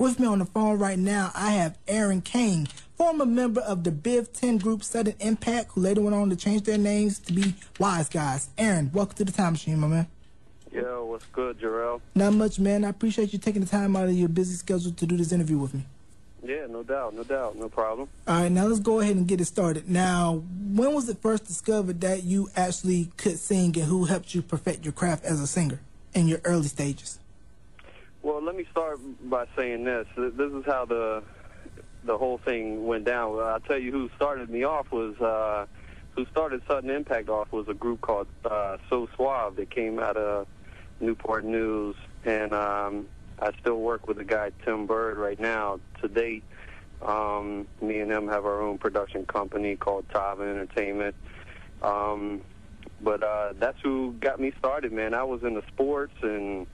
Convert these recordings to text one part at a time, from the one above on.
With me on the phone right now, I have Aaron Kane, former member of the Biv 10 group Sudden Impact, who later went on to change their names to be Whytegize. Aaron, welcome to the Time Machine, my man. Yo, what's good, Jarrell? Not much, man. I appreciate you taking the time out of your busy schedule to do this interview with me. Yeah, no doubt, no problem. All right, now let's go ahead and get it started. Now, when was it first discovered that you actually could sing, and who helped you perfect your craft as a singer in your early stages? Well, let me start by saying this. This is how the whole thing went down. I'll tell you who started me off was, who started Sudden Impact off was a group called So Suave that came out of Newport News, and I still work with the guy Tim Bird right now. To date, me and him have our own production company called Tava Entertainment. But that's who got me started, man. I was into sports, and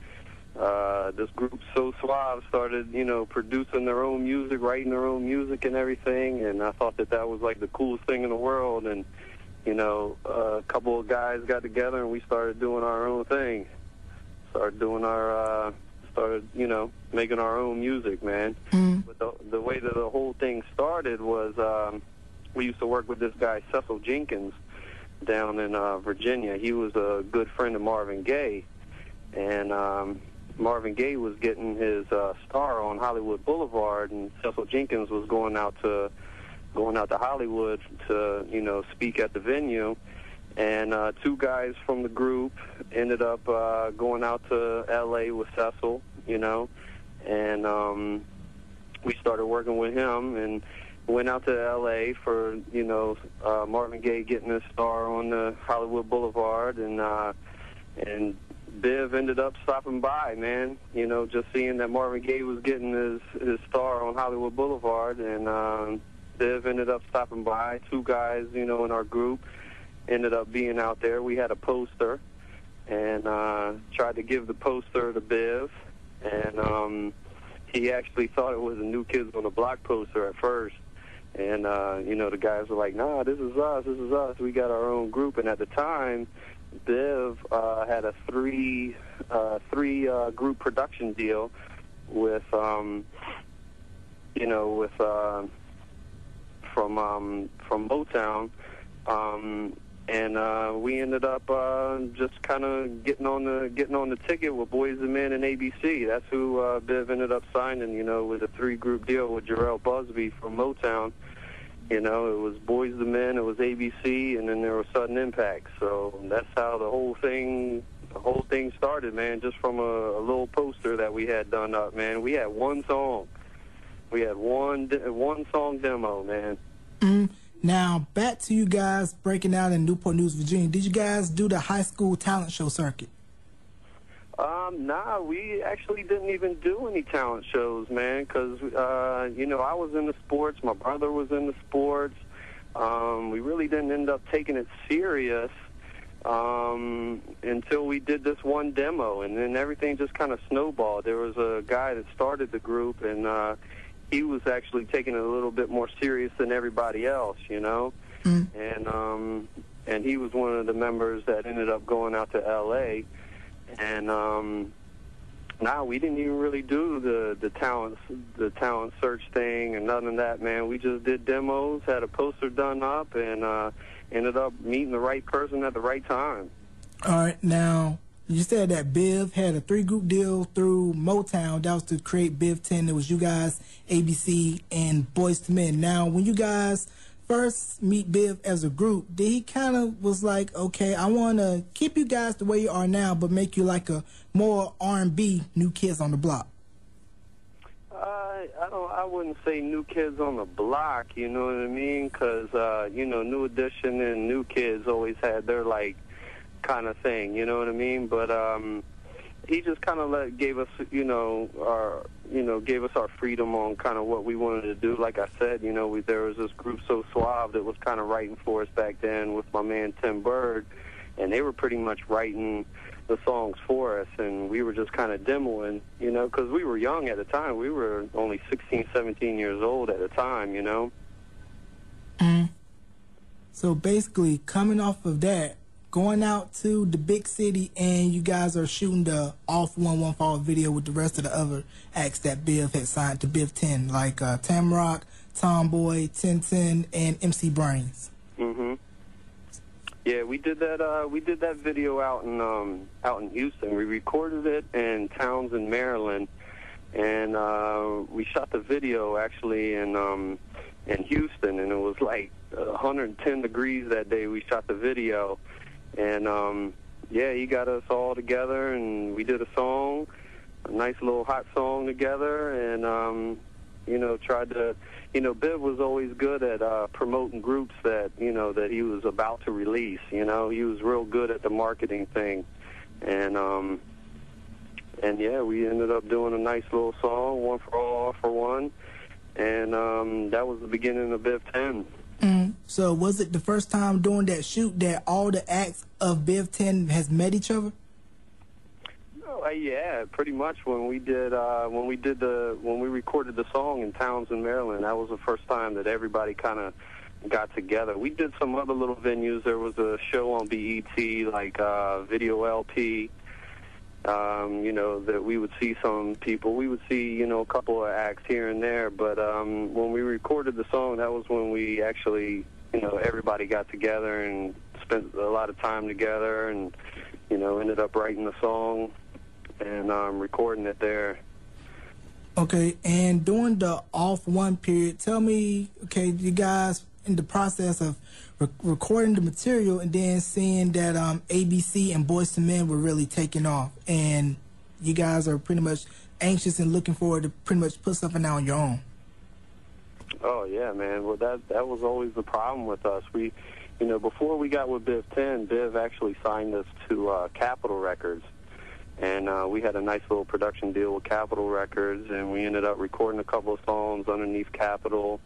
this group So Suave started, you know, producing their own music, writing their own music and everything, and I thought that was like the coolest thing in the world. And you know, a couple of guys got together and we started doing our own thing. Started, you know, making our own music, man. But the way that the whole thing started was we used to work with this guy, Cecil Jenkins, down in Virginia. He was a good friend of Marvin Gaye, and Marvin Gaye was getting his star on Hollywood Boulevard, and Cecil Jenkins was going out to Hollywood to, you know, speak at the venue. And two guys from the group ended up going out to L.A. with Cecil, you know, and we started working with him and went out to L.A. for, you know, Marvin Gaye getting his star on the Hollywood Boulevard, and Biv ended up stopping by, man, you know, just seeing that Marvin Gaye was getting his star on Hollywood Boulevard, and Biv ended up stopping by. Two guys, you know, in our group ended up being out there. We had a poster, and tried to give the poster to Biv, and he actually thought it was a New Kids on the Block poster at first. And, you know, the guys were like, nah, this is us. We got our own group. And at the time, Biv had a three group production deal with, you know, with from Motown, and we ended up just kind of getting on the ticket with Boyz II Men and ABC. That's who Biv ended up signing, you know, with a 3-group deal with Jarrell Busby from Motown. You know, it was Boyz II Men, it was ABC, and then there was Sudden Impact. So that's how the whole thing started, man, just from a little poster that we had done up, man. We had one song. We had one song demo, man. Now, back to you guys breaking out in Newport News, Virginia. Did you guys do the high school talent show circuit? Nah, we actually didn't even do any talent shows, man, because, you know, I was into sports. My brother was into sports. We really didn't end up taking it serious until we did this one demo, and then everything just kind of snowballed. There was a guy that started the group, and he was actually taking it a little bit more serious than everybody else, you know. And he was one of the members that ended up going out to L.A., and we didn't even really do the talent search thing and none of that, man. We just did demos, had a poster done up, and ended up meeting the right person at the right time. All right, now you said that Biv had a 3-group deal through Motown. That was to create Biv 10. It was you guys, ABC, and Boyz II Men. Now, when you guys first meet Biv as a group, did he kind of was like, okay, I want to keep you guys the way you are now, but make you like a more R&B New Kids on the Block? I wouldn't say New Kids on the Block, you know what I mean? Because, you know, New Edition and New Kids always had their, like, kind of thing, you know what I mean? But he just kind of gave us, gave us our freedom on kind of what we wanted to do. Like I said, you know, there was this group So Suave that was kind of writing for us back then with my man Tim Bird, and they were pretty much writing the songs for us, and we were just kind of demoing, you know, because we were young at the time. We were only 16, 17 years old at the time, you know. So basically, coming off of that, going out to the big city and you guys are shooting the Off 114 video with the rest of the other acts that Biv had signed to Biv 10, like Tamrock, Tomboy, 1010, and MC Brains. Yeah, we did that. We did that video out in Houston. We recorded it in Townsend, Maryland, and we shot the video actually in Houston, and it was like 110 degrees that day. We shot the video, and yeah, he got us all together, and we did a song, a nice little hot song together, and you know, tried to, you know, Biv was always good at promoting groups that, you know, that he was about to release. You know, he was real good at the marketing thing, and yeah, we ended up doing a nice little song, One for All, All for One, and that was the beginning of Biv 10. So was it the first time during that shoot that all the acts of Biv 10 has met each other? Yeah, pretty much. When we recorded the song in Townsend, Maryland, that was the first time that everybody kind of got together. We did some other little venues. There was a show on BET, like Video LP. You know, that we would see some people. We would see, you know, a couple of acts here and there. But when we recorded the song, that was when we actually, you know, everybody got together and spent a lot of time together, and, you know, ended up writing the song and recording it there. Okay, and during the Off One period, tell me, okay, you guys in the process of recording the material and then seeing that ABC and Boyz II Men were really taking off, and you guys are pretty much anxious and looking forward to pretty much put something out on your own. Oh yeah, man. Well, that was always the problem with us. We, you know, before we got with Biv 10, Biv actually signed us to Capitol Records. And we had a nice little production deal with Capitol Records, and we ended up recording a couple of songs underneath Capitol.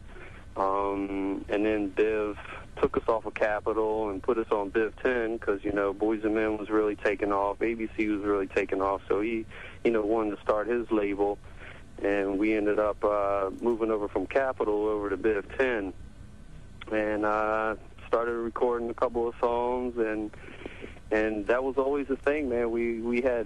And then Biv took us off of Capitol and put us on Biv 10 because, you know, Boyz II Men was really taking off. ABC was really taking off. So he, you know, wanted to start his label. And we ended up moving over from Capitol over to Biv 10. And started recording a couple of songs, and that was always the thing, man. We had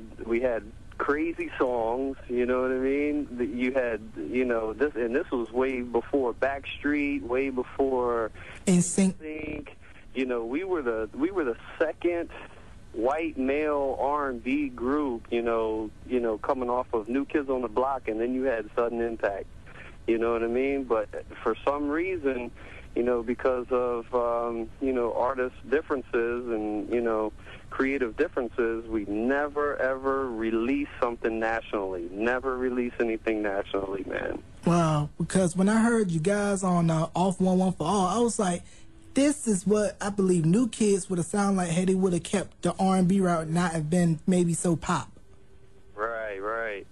crazy songs, you know what I mean? That you had, you know, this was way before Backstreet, way before NSYNC. You know, we were the second white male R&B group, you know, coming off of New Kids on the Block, and then you had Sudden Impact. You know what I mean? But for some reason, you know, because of, you know, artist differences and, you know, creative differences, we never, ever release something nationally. Never release anything nationally, man. Wow, because when I heard you guys on Off 114 for All, I was like, this is what I believe New Kids would have sounded like had they would have kept the R&B route, not have been maybe so pop. Right.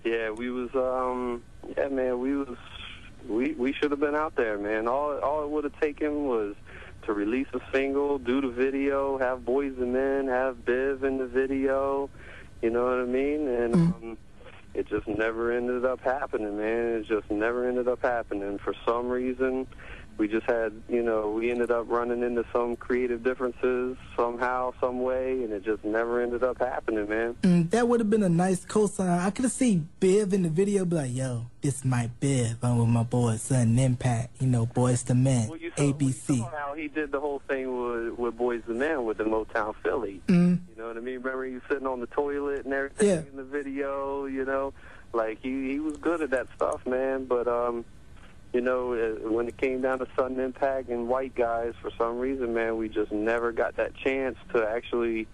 Yeah, we was, yeah, man, we should have been out there, man. All it would have taken was to release a single, do the video, have Boyz II Men, have Biv in the video, you know what I mean? And it just never ended up happening, man. It just never ended up happening. For some reason, we just had, you know, we ended up running into some creative differences somehow, some way, and it just never ended up happening, man. That would have been a nice cosign. I could have seen Biv in the video, be like, yo, this is my Biv. I'm with my boy, Sudden Impact, you know, Boyz II Men, ABC. You saw how he did the whole thing with Boyz II Men with the Motownphilly. You know what I mean? Remember he was sitting on the toilet and everything in the video, you know? Like, he was good at that stuff, man, but, you know, when it came down to Sudden Impact and Whytegize, for some reason, man, we just never got that chance to actually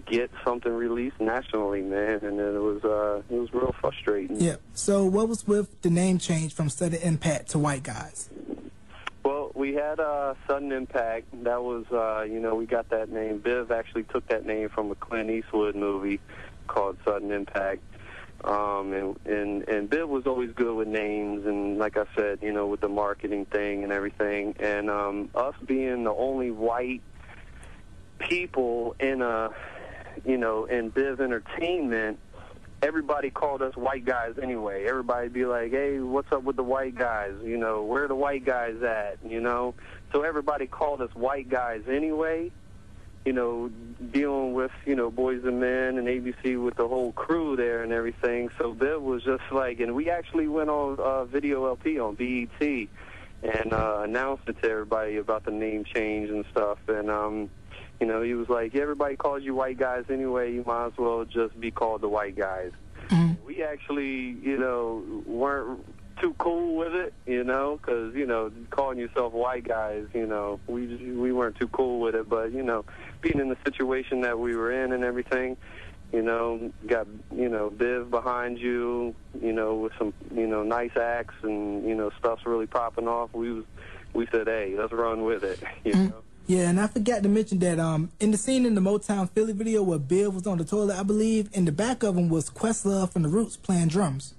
get something released nationally, man, and then it was real frustrating. Yeah. So what was with the name change from Sudden Impact to Whytegize? Well, we had Sudden Impact. That was, you know, we got that name. Biv actually took that name from a Clint Eastwood movie called Sudden Impact. And Bill was always good with names, and like I said, you know, with the marketing thing and everything. And us being the only white people in you know, in Biv Entertainment, everybody called us Whytegize anyway. Everybody'd be like, hey, what's up with the Whytegize? You know, where are the Whytegize at? You know? So everybody called us Whytegize anyway. you know, dealing with, you know, Boyz II Men and ABC with the whole crew there and everything. So Biv was just like, and we actually went on video LP on BET and announced it to everybody about the name change and stuff. And, you know, he was like, everybody calls you Whytegize anyway, you might as well just be called the Whytegize. We actually, you know, weren't too cool with it, you know, because, you know, calling yourself Whytegize, you know, we weren't too cool with it. But, you know, being in the situation that we were in and everything, you know, got, you know, Biv behind you, you know, with some, you know, nice acts and, you know, stuff's really popping off. We said, hey, let's run with it, you know. Yeah, and I forgot to mention that in the scene in the Motownphilly video where Biv was on the toilet, I believe, in the back of him was Questlove from The Roots playing drums.